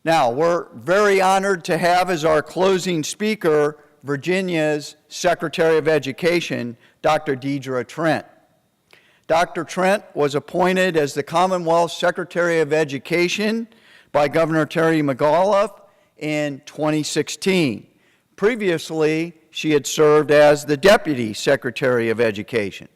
Now, we're very honored to have as our closing speaker Virginia's Secretary of Education, Dr. Dietra Trent. Dr. Trent was appointed as the Commonwealth Secretary of Education by Governor Terry McAuliffe in 2016. Previously, she had served as the Deputy Secretary of Education.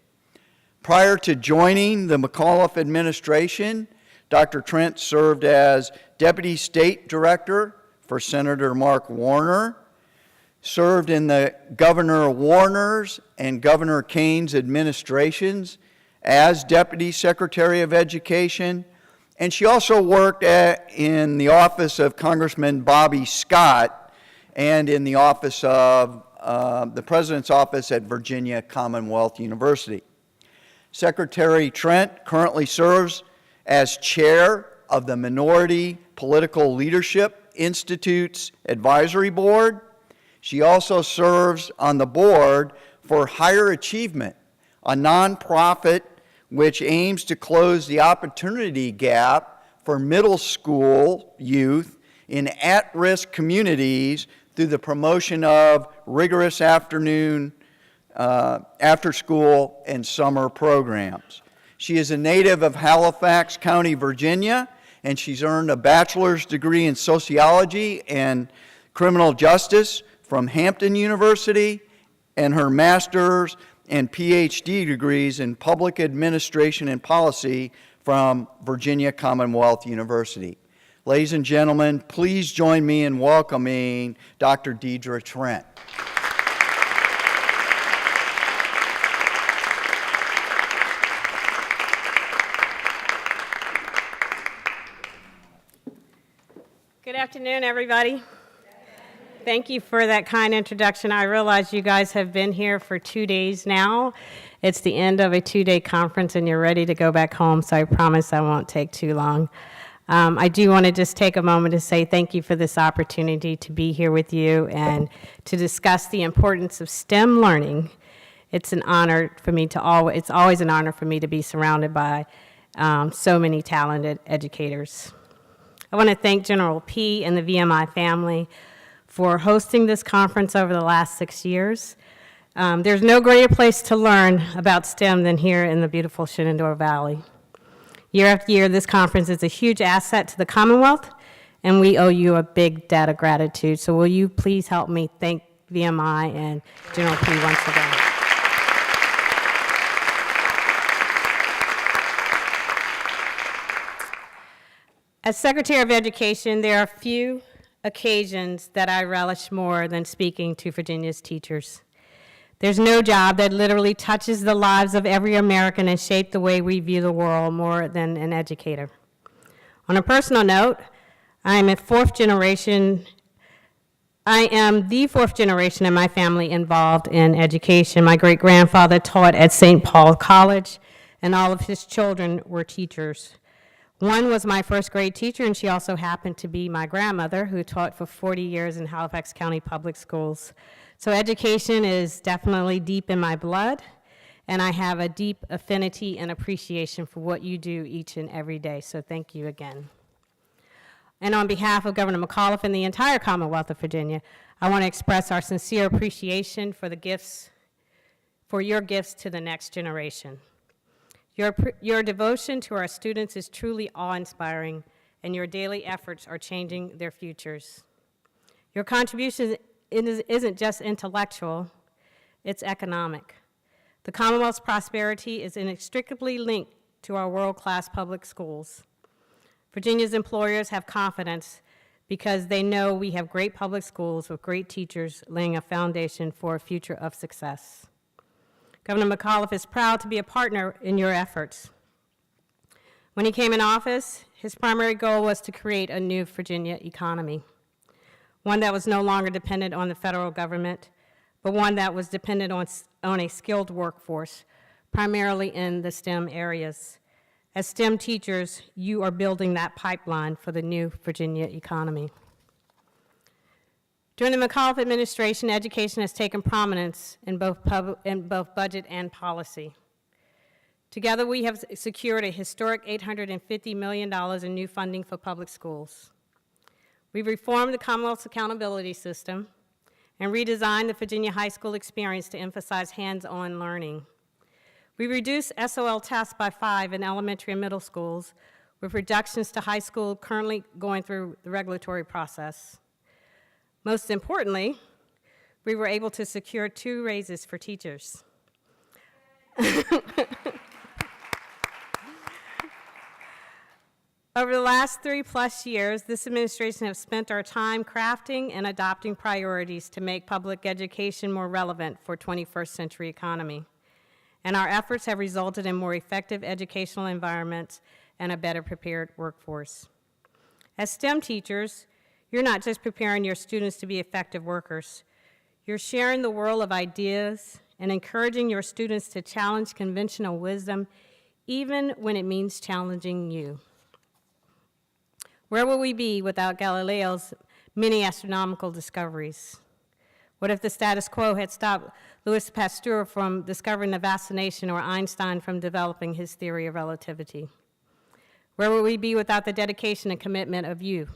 Prior to joining the McAuliffe administration, Dr. Trent served as Deputy State Director for Senator Mark Warner, served in the Governor Warner's and Governor Kane's administrations as Deputy Secretary of Education, and she also worked in the office of Congressman Bobby Scott and in the office of the President's office at Virginia Commonwealth University. Secretary Trent currently serves as chair of the Minority Political Leadership Institute's Advisory Board. She also serves on the board for Higher Achievement, a nonprofit which aims to close the opportunity gap for middle school youth in at-risk communities through the promotion of rigorous after-school and summer programs. She is a native of Halifax County, Virginia, and she's earned a bachelor's degree in sociology and criminal justice from Hampton University and her master's and PhD degrees in public administration and policy from Virginia Commonwealth University. Ladies and gentlemen, please join me in welcoming Dr. Dietra Trent. Good afternoon, everybody. Thank you for that kind introduction. I realize you guys have been here for 2 days now. It's the end of a 2-day conference and you're ready to go back home, so I promise I won't take too long. I do want to just take a moment to say thank you for this opportunity to be here with you and to discuss the importance of STEM learning. It's an honor for me it's always an honor for me to be surrounded by so many talented educators. I want to thank General P and the VMI family for hosting this conference over the last 6 years. There's no greater place to learn about STEM than here in the beautiful Shenandoah Valley. Year after year, this conference is a huge asset to the Commonwealth, and we owe you a big debt of gratitude. So will you please help me thank VMI and General P once again. As Secretary of Education, there are few occasions that I relish more than speaking to Virginia's teachers. There's no job that literally touches the lives of every American and shapes the way we view the world more than an educator. On a personal note, I am the fourth generation in my family involved in education. My great-grandfather taught at St. Paul College, and all of his children were teachers. One was my first grade teacher, and she also happened to be my grandmother, who taught for 40 years in Halifax County Public Schools. So education is definitely deep in my blood, and I have a deep affinity and appreciation for what you do each and every day, so thank you again. And on behalf of Governor McAuliffe and the entire Commonwealth of Virginia, I want to express our sincere appreciation for your gifts to the next generation. Your devotion to our students is truly awe-inspiring, and your daily efforts are changing their futures. Your contribution isn't just intellectual, it's economic. The Commonwealth's prosperity is inextricably linked to our world-class public schools. Virginia's employers have confidence because they know we have great public schools with great teachers laying a foundation for a future of success. Governor McAuliffe is proud to be a partner in your efforts. When he came in office, his primary goal was to create a new Virginia economy, one that was no longer dependent on the federal government, but one that was dependent on a skilled workforce, primarily in the STEM areas. As STEM teachers, you are building that pipeline for the new Virginia economy. During the McAuliffe administration, education has taken prominence in both budget and policy. Together, we have secured a historic $850 million in new funding for public schools. We've reformed the Commonwealth's accountability system and redesigned the Virginia high school experience to emphasize hands-on learning. We reduced SOL tests by 5 in elementary and middle schools, with reductions to high school currently going through the regulatory process. Most importantly, we were able to secure 2 raises for teachers. Over the last 3+ years, this administration has spent our time crafting and adopting priorities to make public education more relevant for 21st century economy. And our efforts have resulted in more effective educational environments and a better prepared workforce. As STEM teachers, you're not just preparing your students to be effective workers. You're sharing the world of ideas and encouraging your students to challenge conventional wisdom, even when it means challenging you. Where would we be without Galileo's many astronomical discoveries? What if the status quo had stopped Louis Pasteur from discovering the vaccination or Einstein from developing his theory of relativity? Where would we be without the dedication and commitment of you?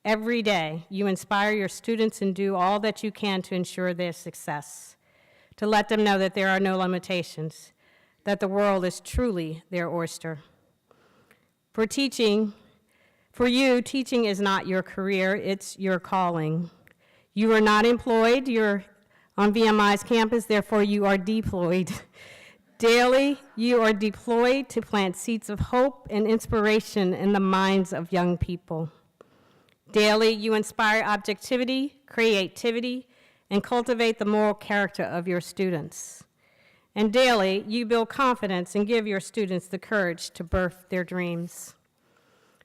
Every day, you inspire your students and do all that you can to ensure their success, to let them know that there are no limitations, that the world is truly their oyster. For you, teaching is not your career, it's your calling. You are not employed, you're on VMI's campus, therefore you are deployed. Daily, you are deployed to plant seeds of hope and inspiration in the minds of young people. Daily, you inspire objectivity, creativity, and cultivate the moral character of your students. And daily, you build confidence and give your students the courage to birth their dreams.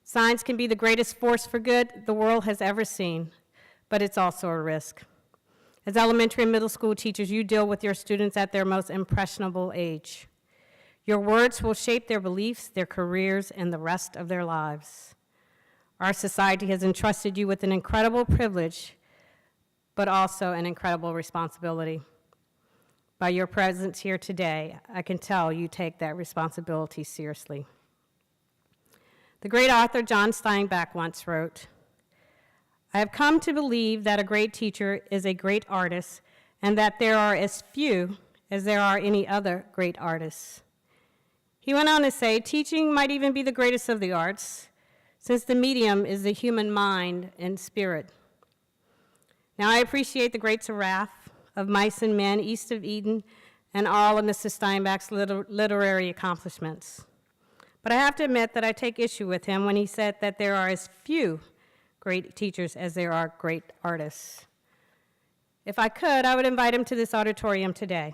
Science can be the greatest force for good the world has ever seen, but it's also a risk. As elementary and middle school teachers, you deal with your students at their most impressionable age. Your words will shape their beliefs, their careers, and the rest of their lives. Our society has entrusted you with an incredible privilege, but also an incredible responsibility. By your presence here today, I can tell you take that responsibility seriously. The great author John Steinbeck once wrote, "I have come to believe that a great teacher is a great artist and that there are as few as there are any other great artists." He went on to say, teaching might even be the greatest of the arts, since the medium is the human mind and spirit. Now, I appreciate the great Seraph of Mice and Men, East of Eden, and all of Mr. Steinbeck's literary accomplishments. But I have to admit that I take issue with him when he said that there are as few great teachers as there are great artists. If I could, I would invite him to this auditorium today.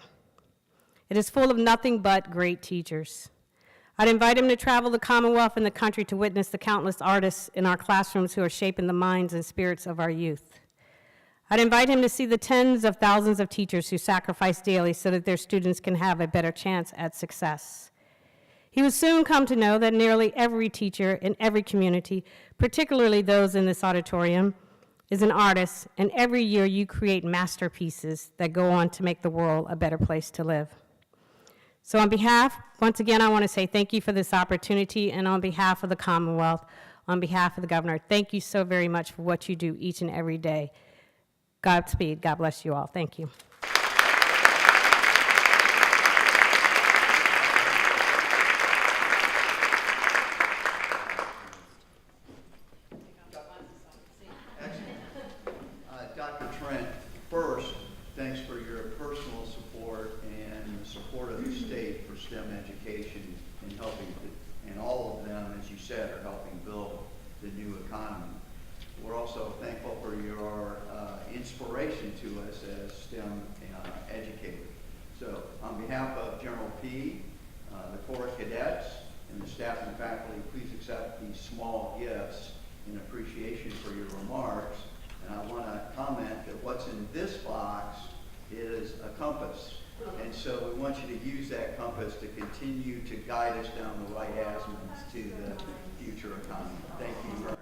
It is full of nothing but great teachers. I'd invite him to travel the Commonwealth and the country to witness the countless artists in our classrooms who are shaping the minds and spirits of our youth. I'd invite him to see the tens of thousands of teachers who sacrifice daily so that their students can have a better chance at success. He would soon come to know that nearly every teacher in every community, particularly those in this auditorium, is an artist, and every year you create masterpieces that go on to make the world a better place to live. So once again, I want to say thank you for this opportunity, and on behalf of the Commonwealth, on behalf of the Governor, thank you so very much for what you do each and every day. Godspeed. God bless you all. Thank you. Dr. Trent, first, thanks for your personal support and the support of the state for STEM education and helping, and all of them, as you said, are helping build the new economy. We're also thankful for your inspiration to us as STEM educators. So, on behalf of General P, the Corps Cadets, and the staff and faculty, please accept these small gifts in appreciation for your remarks. And I want to comment that what's in this box is a compass. And so we want you to use that compass to continue to guide us down the right azimuths to the future economy. Thank you very much.